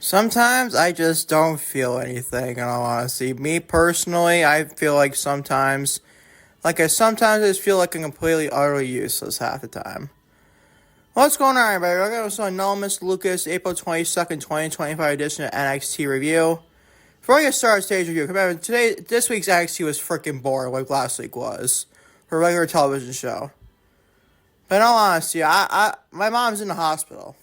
Sometimes I just don't feel anything, in all honesty. Me personally, I feel like sometimes, sometimes I just feel like I'm completely, utterly useless half the time. What's going on, everybody? We're going to Noam, Mr. Lucas, April 22nd, 2025 edition of NXT Review. Before we get started, stage review, remember, this week's NXT was freaking boring, like last week was, for a regular television show. But in all honesty, my mom's in the hospital.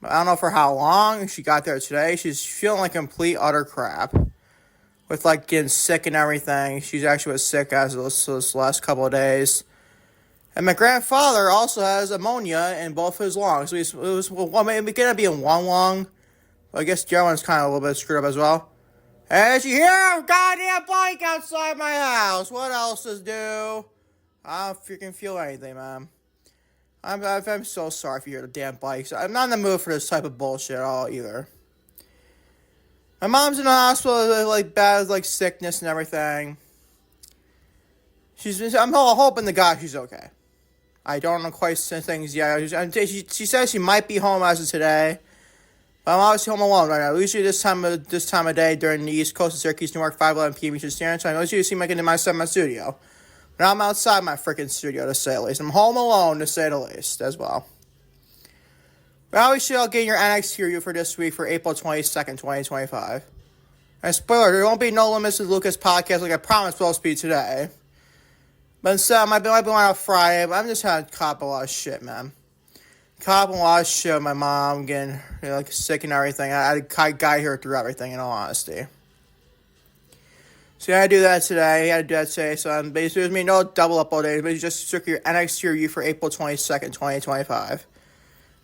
I don't know for how long. She got there today. She's feeling like complete, utter crap. With, getting sick and everything. She's actually was sick as of this last couple of days. And my grandfather also has ammonia in both his lungs. So it was maybe going to be in one lung. But I guess the other one's kind of a little bit screwed up as well. And you hear a goddamn bike outside my house. What else is due? I don't freaking feel anything, man. I'm so sorry if you hear the damn bikes. I'm not in the mood for this type of bullshit at all either. My mom's in the hospital with bad sickness and everything. I'm hoping to God she's okay. I don't know quite things yet. She says she might be home as of today. But I'm obviously home alone right now. Usually this time of day during the East Coast of Syracuse, New York, 5:11 p.m. Eastern Standard Time. I usually seem like in my studio. Now I'm outside my freaking studio, to say the least. I'm home alone, to say the least, as well. But obviously, I'll get your NXT review for this week for April 22nd, 2025. And spoiler, there won't be no Limits with Lucas podcast like I promised it's supposed to be today. But instead, I might be on Friday, but I'm just having to cop a lot of shit, man. Cop a lot of shit with my mom getting sick and everything. I guide her through everything, in all honesty. So you had to do that today. You had to do that today. So basically, there's no double upload days, but you just took your NXT review for April 22nd, 2025.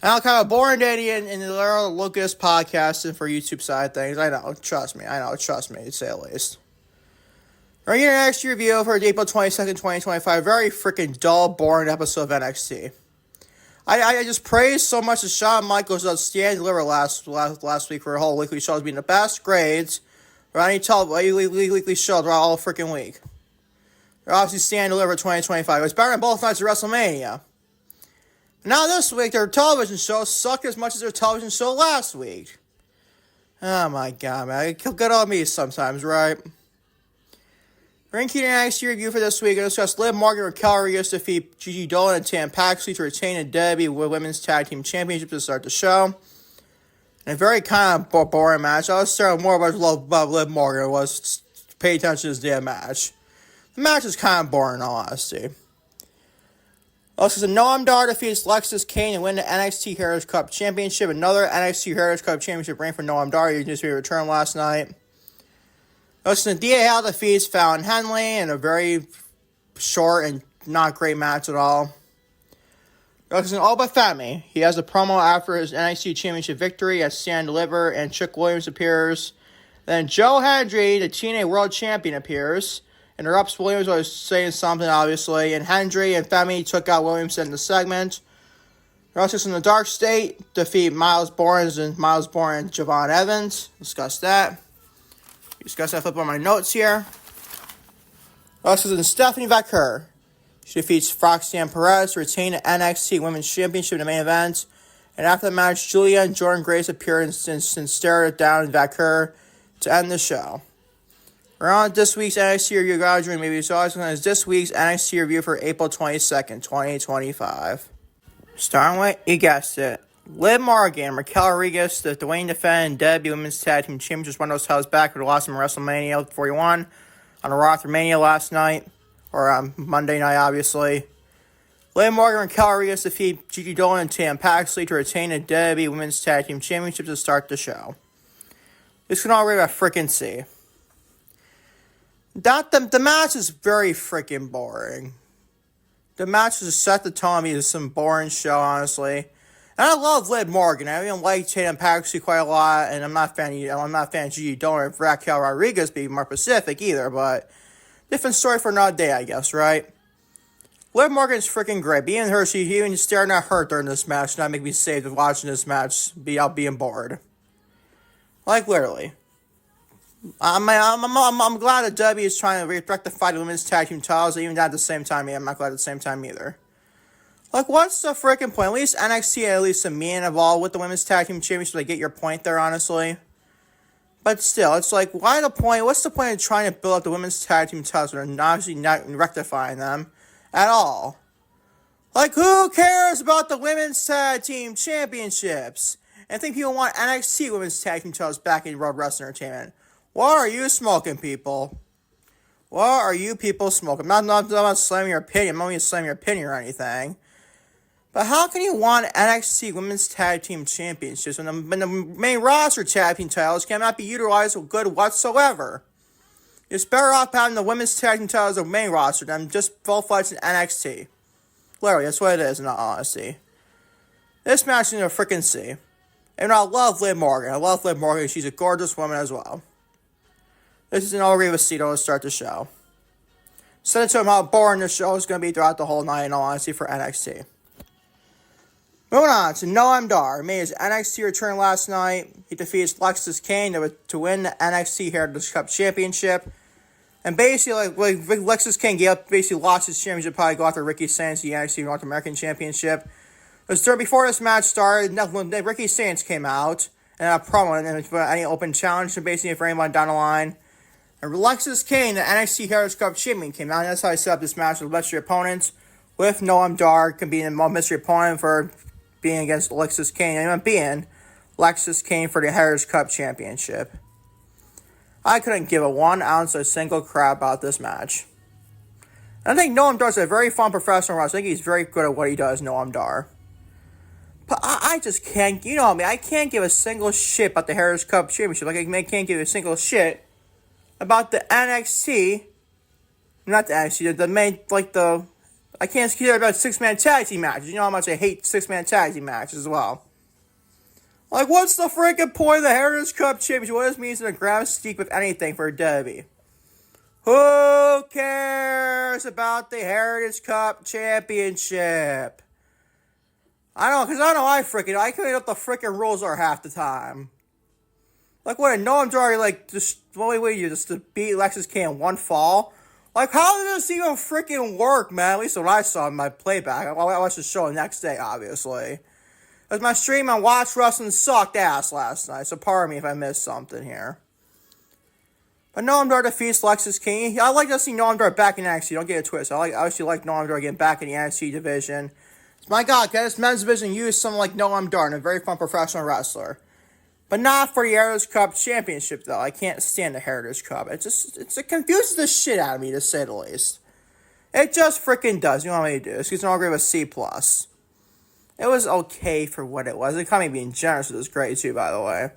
And I'll kind of boring day in the Lucas podcasting for YouTube side things. I know, trust me, to say the least. We're getting an NXT review for April 22nd, 2025. Very freaking dull, boring episode of NXT. I just praised so much of Shawn Michaels' outstanding delivery last week for a whole weekly shows being the best grades. Ronnie told weekly show throughout all freaking week. They're obviously standing delivered 2025. It was better than both nights of WrestleMania. Now this week, their television show sucked as much as their television show last week. Oh my god, man. Good on me sometimes, right? Ranking NXT review for this week, I discussed Liv Morgan and Raquel defeat Gigi, Dolin, and Tam Paxley to retain a WWE Women's Tag Team Championship to start the show. And a very kind of boring match. I was starting more about Liv Morgan was pay attention to this damn match. The match is kind of boring, in all honesty. Also, Noam defeats Lexis Kane and win the NXT Heritage Cup Championship. Another NXT Heritage Cup Championship reign for Noam Dar. You just returned last night. Also, Thea defeats Fallon Henley in a very short and not great match at all. Oba Femi, he has a promo after his NXT Championship victory at Stand Deliver, and Chick Williams appears. Then Joe Hendry, the TNA World Champion, appears. Interrupts Williams while he's saying something, obviously. And Hendry and Femi took out Williams in the segment. Roxanne in the Dark State defeat Myles Borne and Javon Evans. Discuss that. Flip on my notes here. Roxanne and Stephanie Vaquer. She defeats Roxanne Perez to retain the NXT Women's Championship in the main event. And after the match, Giulia Jordynne Grace appeared and stared down Vaquer to end the show. We're on this week's NXT review. This week's NXT review for April 22nd, 2025. Starting with, you guessed it, Liv Morgan, Raquel Rodriguez, the Dwayne defend WWE Women's Tag Team Championships, won those titles back with a loss in WrestleMania 41 on a Raw through Mania last night. Or Monday night, obviously. Liv Morgan and Raquel Rodriguez defeat Gigi, Dolin, and Tam Paxley to retain the WWE Women's Tag Team Championship to start the show. This can all read about frickin' see. The match is very frickin' boring. The match is set the tone. It's some boring show, honestly. And I love Liv Morgan. I even like Tatum Paxley quite a lot, and I'm not a fan of Gigi, Dolin, or Raquel Rodriguez being more Pacific either, but different story for another day, I guess, right? Liv Morgan's freaking great. Being her, she even staring at her during this match, not make me saved with watching this match, being bored. Literally. I'm glad that W is trying to rectify the women's tag team titles, even at the same time. I'm not glad at the same time either. Like, what's the freaking point? At least NXT had at least some meaning involved with the Women's Tag Team Championship. I get your point there, honestly. But still, it's like, why the point? What's the point of trying to build up the Women's Tag Team titles and obviously not rectifying them at all? Like, who cares about the Women's Tag Team Championships? And I think people want NXT Women's Tag Team titles back in World Wrestling Entertainment. What are you smoking, people? What are you people smoking? I'm not slamming your opinion. I'm not even slamming your opinion or anything. But how can you want NXT Women's Tag Team Championships when the main roster tag team titles cannot be utilized good whatsoever? It's better off having the Women's Tag Team titles of the main roster than just full fights in NXT. Literally, that's what it is in all honesty. This match is a freaking C. And I love Liv Morgan. I love Liv Morgan. She's a gorgeous woman as well. This is an all-ring with Cito to start the show. Send it to him how boring the show is going to be throughout the whole night in all honesty for NXT. Moving on to Noam Dar. Made his NXT return last night. He defeats Lexis Kane to win the NXT Heritage Cup Championship. And basically, like Lexis Kane basically lost his championship, probably go after Ricky Sainz, the NXT North American Championship. Before this match started, Ricky Sainz came out and a promo and any open challenge, basically for anyone down the line. And Lexis Kane, the NXT Heritage Cup Champion, came out. And that's how I set up this match with mystery opponents, with Noam Dar being the mystery opponent for being against Lexis Kane, and being Lexis Kane for the Heritage Cup Championship. I couldn't give a 1 ounce of single crap about this match. And I think Noam Dar is a very fun professional wrestler. I think he's very good at what he does, Noam Dar. But I just can't, you know what I mean, I can't give a single shit about the Heritage Cup Championship. Like, I can't give a single shit about the NXT, not the NXT, the main, like the, I can't care about 6-man tag team matches. You know how much I hate 6-man tag team matches as well. Like, what's the freaking point of the Heritage Cup Championship? What does it mean to grab stick with anything for WWE? Who cares about the Heritage Cup Championship? I don't know, because I couldn't know what the freaking rules are half the time. Like, what, Noam Dar, like, just, wait, you just to beat Lexis Kane in one fall? Like, how did this even freaking work, man? At least when I saw in my playback. I watched the show the next day, obviously. Because my stream on Watch Wrestling sucked ass last night, so pardon me if I missed something here. But Noam Dar defeats Lexis Kane. I like to see Noam Dar back in NXT, don't get it twisted. I actually like Noam Dar getting back in the NXT division. My God, can this men's division use someone like Noam Dar, and a very fun professional wrestler? But not for the Heritage Cup Championship, though. I can't stand the Heritage Cup. It confuses the shit out of me, to say the least. It just freaking does. You know what I'm going to do? It's an agree with C+. It was okay for what it was. It kind of being generous with this grade, too, by the way.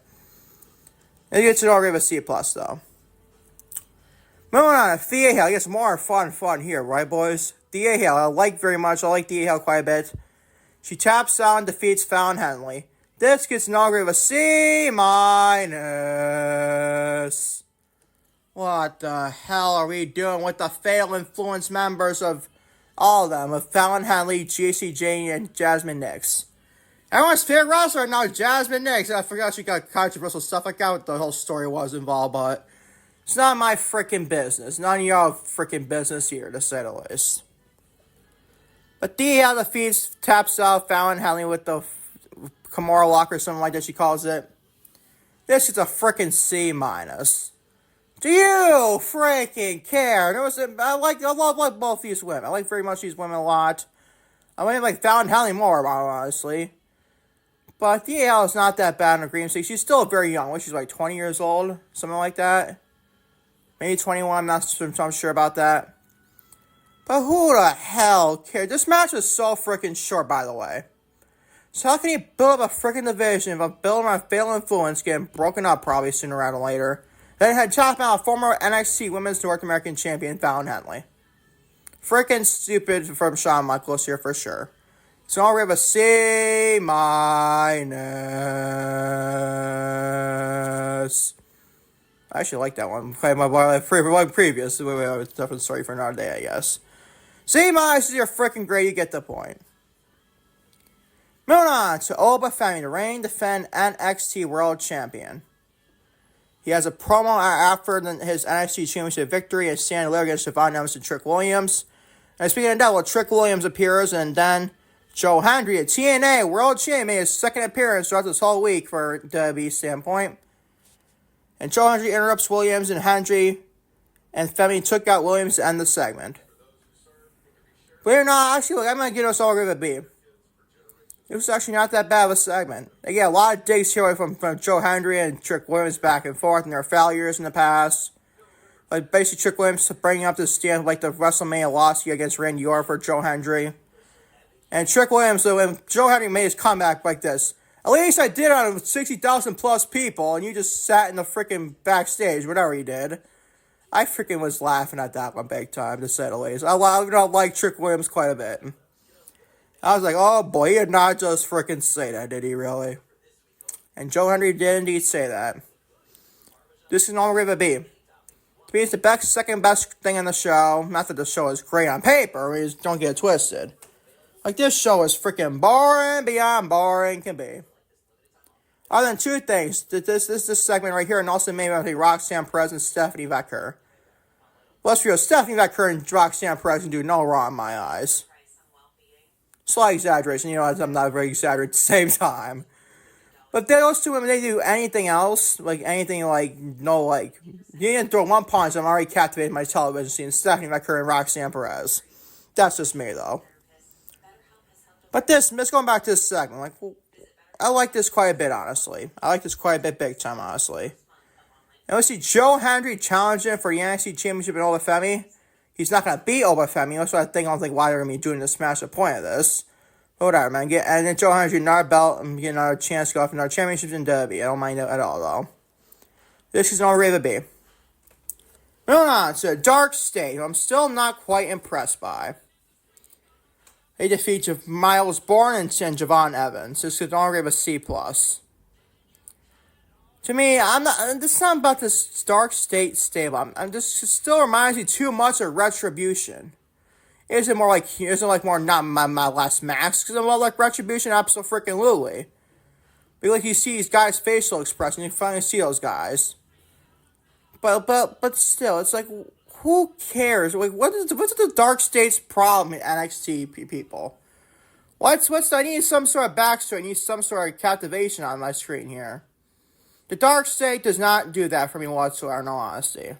It gets an agree with C+, though. Moving on to Thea Hale. I guess more fun here, right, boys? Thea Hale, I like very much. I like Thea Hale quite a bit. She taps out and defeats Fallon Henley. This gets inaugurated with C-. What the hell are we doing with the fatal influence members of all of them? With Fallon Henley, J.C. Jane, and Jasmine Nix. Everyone's favorite wrestler right now, Jasmine Nix. I forgot she got controversial stuff. I got what the whole story was involved, but it's not my freaking business. None of y'all freaking business here, to say the least. But Thea defeats, taps out Fallon Henley with the Kimura Lock or something like that she calls it. This is a freaking C-. Do you freaking care? I love both these women. I like very much these women a lot. I mean, like Fallon Henley more, honestly. But Thea is not that bad in a green state. She's still very young. She's like 20 years old, something like that. Maybe 21. I'm not sure about that. But who the hell cares? This match was so freaking short, by the way. So how can you build up a freaking division if building on fatal influence getting broken up probably sooner rather than later? Then had top out former NXT Women's North American Champion Fallon Henley. Freaking stupid from Shawn Michaels here for sure. So I'll give a C-. I actually like that one. My previous. Different story for another day, I guess. C- is your freaking grade. You get the point. Moving on to Oba Femi, the reigning defend NXT World Champion. He has a promo after his NXT Championship victory as San Diego against Devon Evans and Trick Williams. And speaking of that, Trick Williams appears, and then Joe Hendry, a TNA World Champion, made his second appearance throughout this whole week for WWE standpoint. And Joe Hendry interrupts Williams, and Hendry and Femi took out Williams to end the segment. Believe it or not, actually, look, I'm going to give us all a B. It was actually not that bad of a segment. They get a lot of digs here from Joe Hendry and Trick Williams back and forth and their failures in the past. Like, basically, Trick Williams bringing up the stand like the WrestleMania loss against Randy Orton for Joe Hendry. And Trick Williams, so when Joe Hendry made his comeback like this, at least I did on 60,000 plus people, and you just sat in the freaking backstage, whatever you did. I freaking was laughing at that one big time, to say the least. I like Trick Williams quite a bit. I was like, oh boy, he did not just freaking say that, did he really? And Joe Hendry did indeed say that. This is normally a B. To me, it's the second best thing on the show. Not that the show is great on paper, just don't get it twisted. Like, this show is freaking boring beyond boring can be. Other than two things, this segment right here, and also maybe between Roxanne Perez and Stephanie Vaquer. Well, let's be real, Stephanie Vaquer and Roxanne Perez can do no wrong in my eyes. Slight exaggeration, I'm not very exaggerated at the same time. But those two women, they do anything else, you didn't throw one punch, I'm already captivated my television seeing Stephanie Vaquer and Roxanne Perez. That's just me, though. But let's going back to this segment, I like this quite a bit, honestly. I like this quite a bit big time, honestly. And we see Joe Hendry challenging for the NXT Championship in Oba Femi. He's not going to beat Oba Femi. That's what I don't think why they're going to be doing this match. The point of this. But whatever, man. And then Joe Hendry, another belt, and get another chance to go for another championships in WWE. I don't mind that at all, though. This is an rave B. Moving on to Dark State, who I'm still not quite impressed by. They defeat Myles, Borne, and Javon Evans. This is only a C+. To me, this is not about this Dark State stable. This still reminds me too much of Retribution. Isn't more not my last max? Because I'm like Retribution, absolutely. But you see these guys' facial expression, you finally see those guys. But still, it's like, who cares? What's the Dark State's problem in NXT people? I need some sort of backstory. I need some sort of captivation on my screen here. The Dark State does not do that for me whatsoever, in all honesty.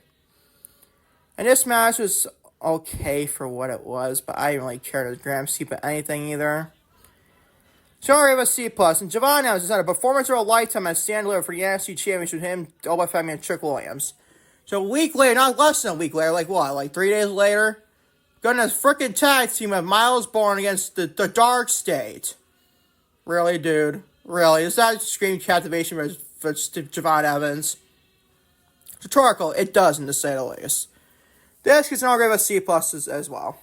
And this match was okay for what it was, but I didn't really care to gram C but anything either. So I have a C+. And Javon Evans has had a performance of a lifetime as stand-deliver for the NXT Championship with him, Oba Femi, and Trick Williams. So a week later, not less than a week later, 3 days later, going to this freaking tag team of Myles, Borne against the Dark State. Really, dude? Really? Is that scream captivation for Javon Evans? Rhetorical, it doesn't, to say the least. This gets an a C+ as well.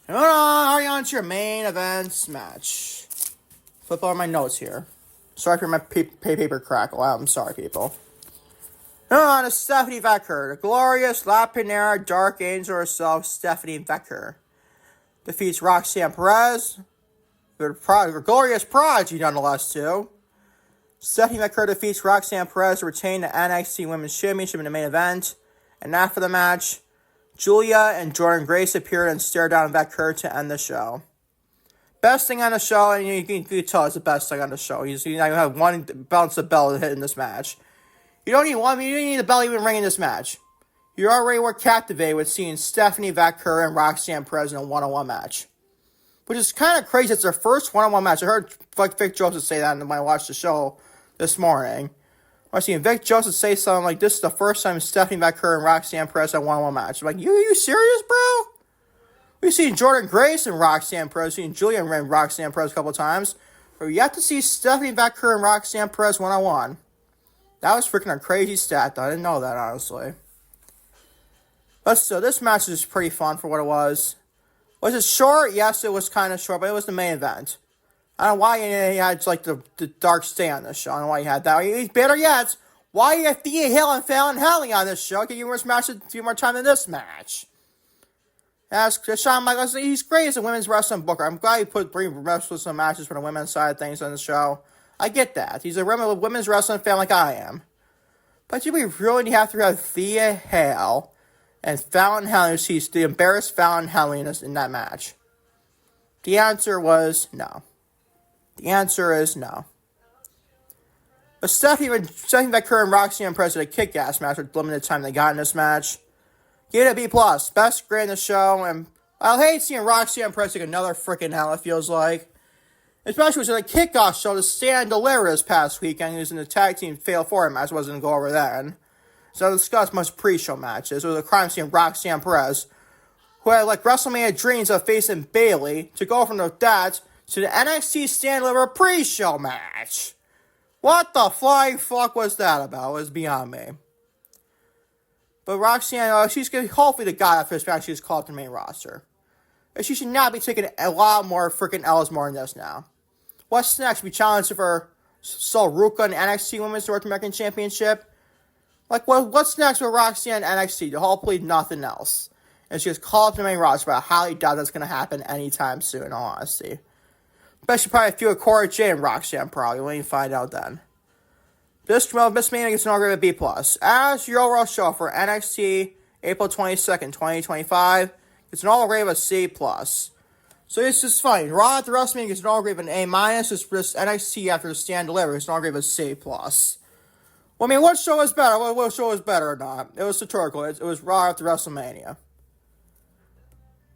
And on to your main events match. Flip over my notes here. Sorry for my paper crackle. I'm sorry, people. On to Stephanie Vaquer. The glorious La Pinera Dark Angel herself, Stephanie Vaquer, defeats Roxanne Perez. The glorious prodigy, nonetheless, too. Stephanie Vaquer defeats Roxanne Perez to retain the NXT Women's Championship in the main event. And after the match, Giulia and Jordynne Grace appeared and stared down Vaquer to end the show. Best thing on the show, and you can tell it's the best thing on the show. You have one bounce the bell to hit in this match. You don't need the bell even ring in this match. You already were captivated with seeing Stephanie Vaquer and Roxanne Perez in a one-on-one match. Which is kind of crazy. It's their first one-on-one match. I heard Vic Joseph say that when I watched the show this morning. I seen Vic Joseph say something like, this is the first time Stephanie Vaquer and Roxanne Perez had a one-on-one match. I'm like, you serious, bro? We've seen Jordynne Grace and Roxanne Perez, seen Giulia and Roxanne Perez a couple of times. But we have to see Stephanie Vaquer and Roxanne Perez one-on-one. That was freaking a crazy stat, though. I didn't know that, honestly. But still, this match was pretty fun for what it was. Was it short? Yes, it was kind of short, but it was the main event. I don't know why he had the Dark State on this show. I don't know why he had that. Better yet, why you have Thea Hill and Fallon Henley on this show? Can you match a few more time than this match? Shawn Michaels, he's great as a women's wrestling booker. I'm glad he bring wrestling matches for the women's side of things on the show. I get that. He's a women's wrestling fan like I am. But do we really have to have Thea Hill and Fallon Henley, the embarrassed Fallon Henley in that match? The answer was no. The answer is no. But Stephanie Vaquer and Roxanne Perez did a kick-ass match with limited time they got in this match. Give it a B+. Best grade in the show, and I hate seeing Roxanne Perez take another freaking L, it feels like. Especially with the kickoff show to Stand Deliver this past weekend, using the tag team Fatal 4 match. I wasn't going to go over that. So I discussed much pre-show matches. It was a crime scene Roxanne Perez, who had like WrestleMania dreams of facing Bayley, to go from that to the NXT Stand Deliver pre-show match. What the flying fuck was that about? It was beyond me. But Roxanne, she's hopefully the guy after this match she's called up to the main roster. And she should not be taking a lot more freaking L's more than this now. What's next? We challenge for Ruka in NXT Women's North American Championship? Like, what's next with Roxanne NXT? Hopefully nothing else. And she gets called up to the main roster, but I highly doubt that's going to happen anytime soon, in all honesty. Especially probably a few of Cora Jade and Roxanne, probably. We'll even find out then. This Mania gets an grade of B+. As your overall show for NXT April 22nd, 2025, it's an all grade of a C+. So it's just fine. Raw at the WrestleMania gets an all grade of an A-. It's just NXT after the Stand Deliver gets an all grade of a C+. Well, I mean, what show was better? What show was better or not? It was satirical. It was Raw after WrestleMania.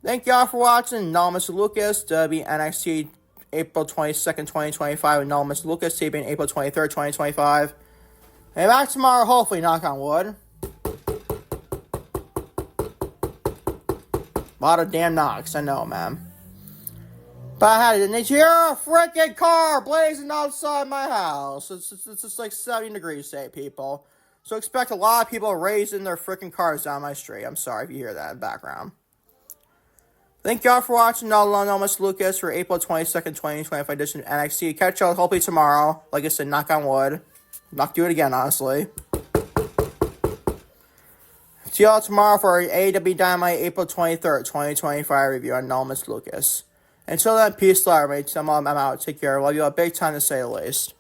Thank y'all for watching. Noam, Mr. Lucas, NXT April 22nd, 2025, and Noam, Mr. Lucas, taping April 23rd, 2025. And back tomorrow, hopefully, knock on wood. A lot of damn knocks, I know, man. But I had to hear a freaking car blazing outside my house. It's just like 70 degrees today, people. So expect a lot of people raising their freaking cars down my street. I'm sorry if you hear that in the background. Thank y'all for watching. No Mr. Lucas for April 22nd, 2025 edition of NXT. Catch y'all hopefully tomorrow. Like I said, knock on wood. Not do it again, honestly. See y'all tomorrow for our AEW Dynamite April 23rd, 2025 review on Noam, Mr. Lucas. Until then, peace, love, everybody. I'm out. Take care. Love you all big time, to say the least.